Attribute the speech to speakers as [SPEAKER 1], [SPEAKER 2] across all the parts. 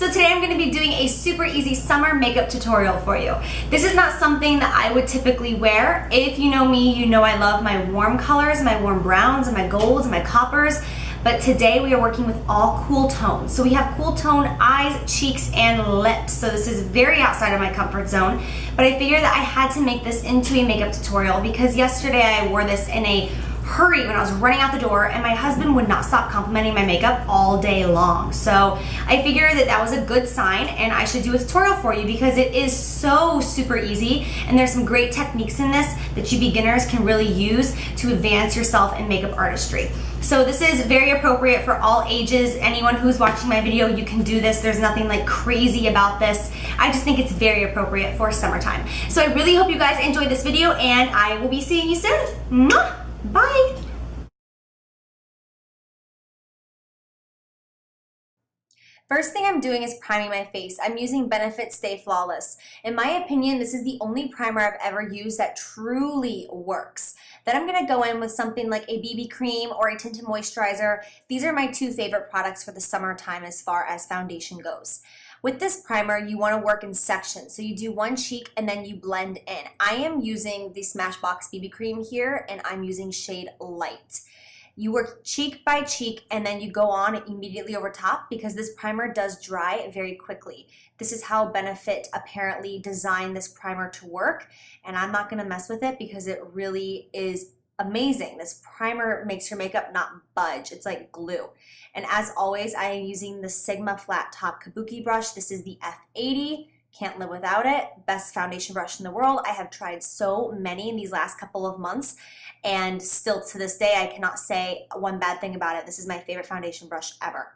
[SPEAKER 1] So today I'm going to be doing a super easy summer makeup tutorial for you. This is not something that I would typically wear. If you know me, you know I love my warm colors, my warm browns, and my golds, and my coppers. But today we are working with all cool tones. So we have cool tone eyes, cheeks, and lips. So this is very outside of my comfort zone. But I figured that I had to make this into a makeup tutorial because yesterday I wore this in a hurry when I was running out the door, and my husband would not stop complimenting my makeup all day long. So I figured that that was a good sign and I should do a tutorial for you because it is so super easy, and there's some great techniques in this that you beginners can really use to advance yourself in makeup artistry. So this is very appropriate for all ages. Anyone who's watching my video, you can do this. There's nothing like crazy about this. I just think it's very appropriate for summertime. So I really hope you guys enjoyed this video, and I will be seeing you soon. Mwah! Bye! First thing I'm doing is priming my face. I'm using Benefit Stay Flawless. In my opinion, this is the only primer I've ever used that truly works. Then I'm gonna go in with something like a BB cream or a tinted moisturizer. These are my two favorite products for the summertime as far as foundation goes. With this primer, you want to work in sections. So you do one cheek and then you blend in. I am using the Smashbox BB cream here, and I'm using shade Light. You work cheek by cheek and then you go on immediately over top because this primer does dry very quickly. This is how Benefit apparently designed this primer to work, and I'm not going to mess with it because it really is amazing. This primer makes your makeup not budge. It's like glue. And as always, I am using the Sigma Flat Top Kabuki brush. This is the F80. Can't live without it. Best foundation brush in the world. I have tried so many in these last couple of months, and still to this day, I cannot say one bad thing about it. This is my favorite foundation brush ever.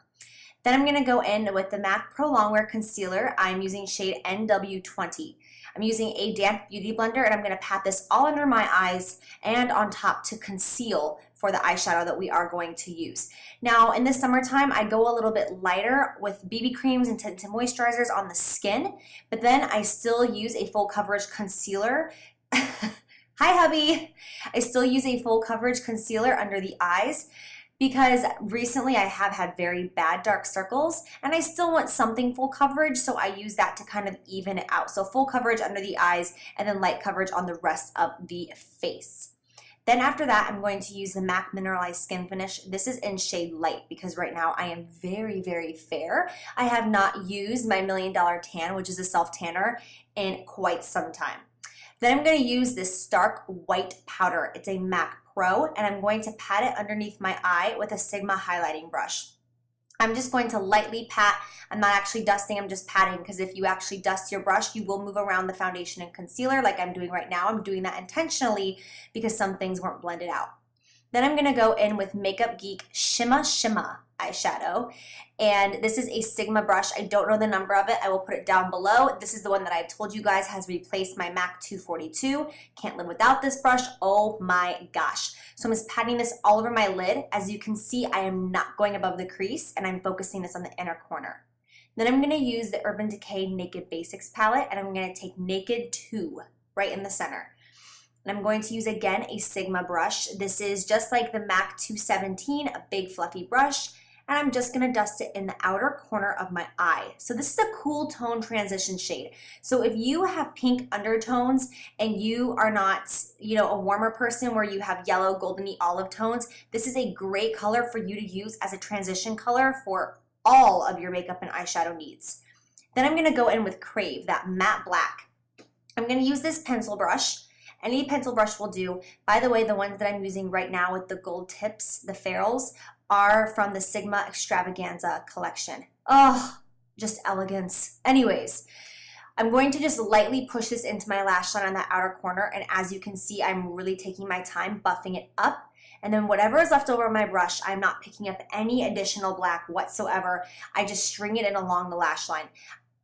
[SPEAKER 1] Then I'm going to go in with the MAC Pro Longwear Concealer. I'm using shade NW20. I'm using a damp beauty blender, and I'm going to pat this all under my eyes and on top to conceal for the eyeshadow that we are going to use. Now, in the summertime, I go a little bit lighter with BB creams and tinted moisturizers on the skin, but then I still use a full coverage concealer. Hi, hubby. I still use a full coverage concealer under the eyes because recently I have had very bad dark circles, and I still want something full coverage, so I use that to kind of even it out. So full coverage under the eyes and then light coverage on the rest of the face. Then after that, I'm going to use the MAC Mineralized Skin Finish. This is in shade Light because right now I am very, very fair. I have not used my $1 Million Tan, which is a self-tanner, in quite some time. Then I'm going to use this Stark White Powder. It's a MAC Pro, and I'm going to pat it underneath my eye with a Sigma highlighting brush. I'm just going to lightly pat. I'm not actually dusting, I'm just patting, because if you actually dust your brush, you will move around the foundation and concealer like I'm doing right now. I'm doing that intentionally because some things weren't blended out. Then I'm going to go in with Makeup Geek Shimma Shimma eyeshadow, and this is a Sigma brush. I don't know the number of it. I will put it down below. This is the one that I've told you guys has replaced my MAC 242. Can't live without this brush. Oh my gosh. So I'm just patting this all over my lid. As you can see, I am not going above the crease, and I'm focusing this on the inner corner. Then I'm going to use the Urban Decay Naked Basics palette, and I'm going to take Naked 2 right in the center. And I'm going to use again a Sigma brush. This is just like the MAC 217, a big fluffy brush, and I'm just gonna dust it in the outer corner of my eye. So this is a cool tone transition shade. So if you have pink undertones and you are not, a warmer person where you have yellow, goldeny olive tones, this is a great color for you to use as a transition color for all of your makeup and eyeshadow needs. Then I'm gonna go in with Crave, that matte black. I'm gonna use this pencil brush. Any pencil brush will do. By the way, the ones that I'm using right now with the gold tips, the ferrules, are from the Sigma Extravaganza collection. Oh, just elegance. Anyways, I'm going to just lightly push this into my lash line on that outer corner, and as you can see, I'm really taking my time buffing it up. And then whatever is left over my brush, I'm not picking up any additional black whatsoever. I just string it in along the lash line.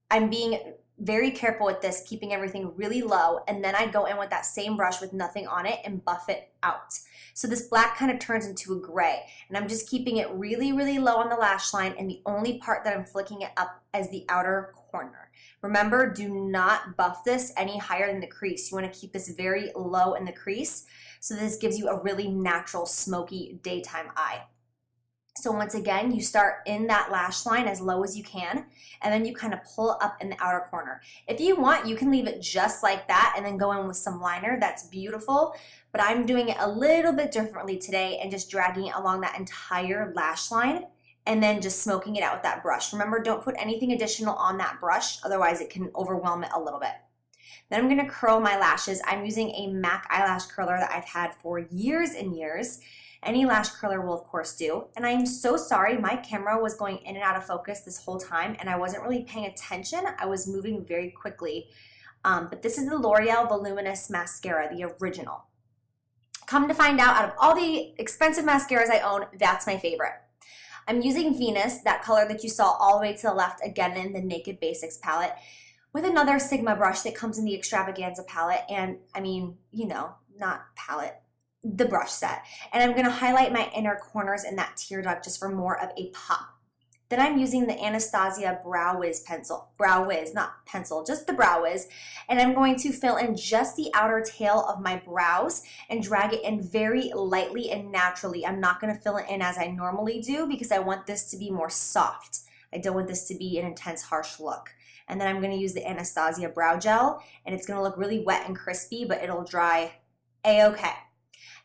[SPEAKER 1] I'm being very careful with this, keeping everything really low, and then I go in with that same brush with nothing on it and buff it out. So this black kind of turns into a gray, and I'm just keeping it really, really low on the lash line, and the only part that I'm flicking it up is the outer corner. Remember, do not buff this any higher than the crease. You want to keep this very low in the crease, so this gives you a really natural, smoky daytime eye. So once again, you start in that lash line as low as you can, and then you kind of pull up in the outer corner. If you want, you can leave it just like that and then go in with some liner. That's beautiful, but I'm doing it a little bit differently today and just dragging it along that entire lash line and then just smoking it out with that brush. Remember, don't put anything additional on that brush, otherwise it can overwhelm it a little bit. Then I'm gonna curl my lashes. I'm using a MAC eyelash curler that I've had for years and years. Any lash curler will of course do. And I'm so sorry, my camera was going in and out of focus this whole time and I wasn't really paying attention. I was moving very quickly. But this is the L'Oreal Voluminous Mascara, the original. Come to find out of all the expensive mascaras I own, that's my favorite. I'm using Venus, that color that you saw all the way to the left, again in the Naked Basics palette, with another Sigma brush that comes in the Extravaganza palette, and I mean, you know, not palette, the brush set. And I'm gonna highlight my inner corners in that tear duct just for more of a pop. Then I'm using the Anastasia Brow Wiz pencil, Brow Wiz, not pencil, just the Brow Wiz. And I'm going to fill in just the outer tail of my brows and drag it in very lightly and naturally. I'm not gonna fill it in as I normally do because I want this to be more soft. I don't want this to be an intense, harsh look. And then I'm gonna use the Anastasia Brow Gel, and it's gonna look really wet and crispy, but it'll dry a-okay.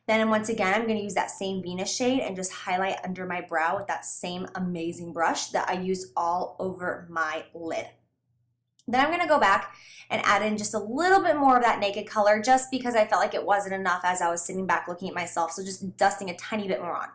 [SPEAKER 1] Then once again, I'm gonna use that same Venus shade and just highlight under my brow with that same amazing brush that I use all over my lid. Then I'm gonna go back and add in just a little bit more of that Naked color just because I felt like it wasn't enough as I was sitting back looking at myself, so just dusting a tiny bit more on.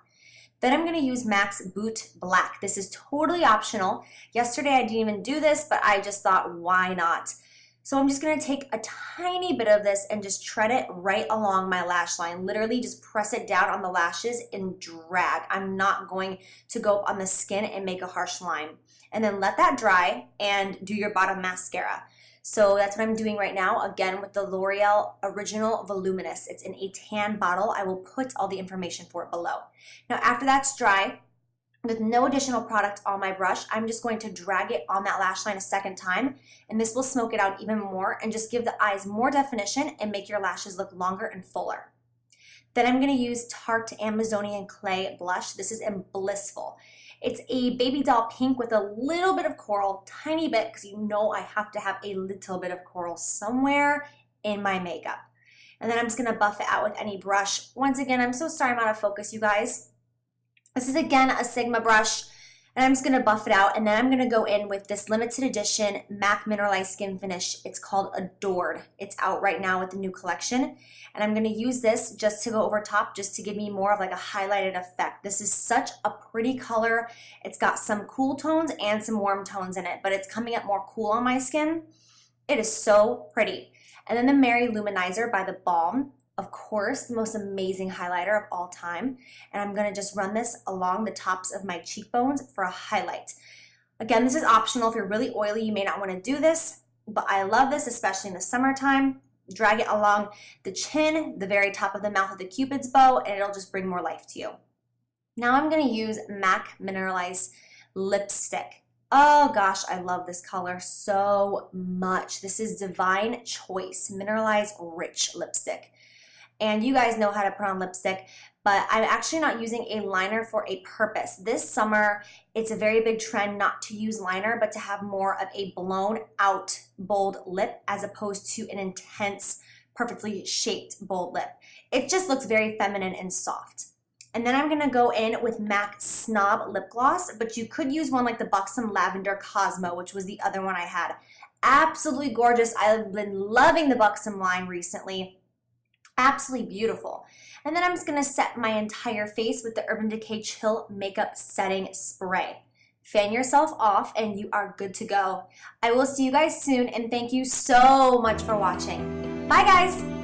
[SPEAKER 1] Then I'm gonna use MAC's Boot Black. This is totally optional. Yesterday I didn't even do this, but I just thought, why not? So I'm just gonna take a tiny bit of this and just tread it right along my lash line. Literally just press it down on the lashes and drag. I'm not going to go up on the skin and make a harsh line. And then let that dry and do your bottom mascara. So that's what I'm doing right now, again with the L'Oreal Original Voluminous. It's in a tan bottle. I will put all the information for it below. Now after that's dry, with no additional product on my brush, I'm just going to drag it on that lash line a second time, and this will smoke it out even more and just give the eyes more definition and make your lashes look longer and fuller. Then I'm gonna use Tarte Amazonian Clay Blush. This is in Blissful. It's a baby doll pink with a little bit of coral, tiny bit, because you know I have to have a little bit of coral somewhere in my makeup. And then I'm just gonna buff it out with any brush. Once again, I'm so sorry I'm out of focus, you guys. This is again a Sigma brush, and I'm just gonna buff it out, and then I'm gonna go in with this limited edition MAC Mineralized Skin Finish. It's called Adored. It's out right now with the new collection, and I'm gonna use this just to go over top, just to give me more of like a highlighted effect. This is such a pretty color. It's got some cool tones and some warm tones in it, but it's coming up more cool on my skin. It is so pretty. And then the Mary Luminizer by The Balm. Of course, the most amazing highlighter of all time. And I'm gonna just run this along the tops of my cheekbones for a highlight. Again, this is optional. If you're really oily, you may not wanna do this, but I love this, especially in the summertime. Drag it along the chin, the very top of the mouth of the Cupid's bow, and it'll just bring more life to you. Now I'm gonna use MAC Mineralized Lipstick. Oh gosh, I love this color so much. This is Divine Choice Mineralized Rich Lipstick. And you guys know how to put on lipstick, but I'm actually not using a liner for a purpose. This summer, it's a very big trend not to use liner, but to have more of a blown out bold lip as opposed to an intense, perfectly shaped bold lip. It just looks very feminine and soft. And then I'm gonna go in with MAC Snob Lip Gloss, but you could use one like the Buxom Lavender Cosmo, which was the other one I had. Absolutely gorgeous. I've been loving the Buxom line recently. Absolutely beautiful. And then I'm just gonna set my entire face with the Urban Decay Chill Makeup Setting Spray. Fan yourself off and you are good to go. I will see you guys soon, and thank you so much for watching. Bye guys.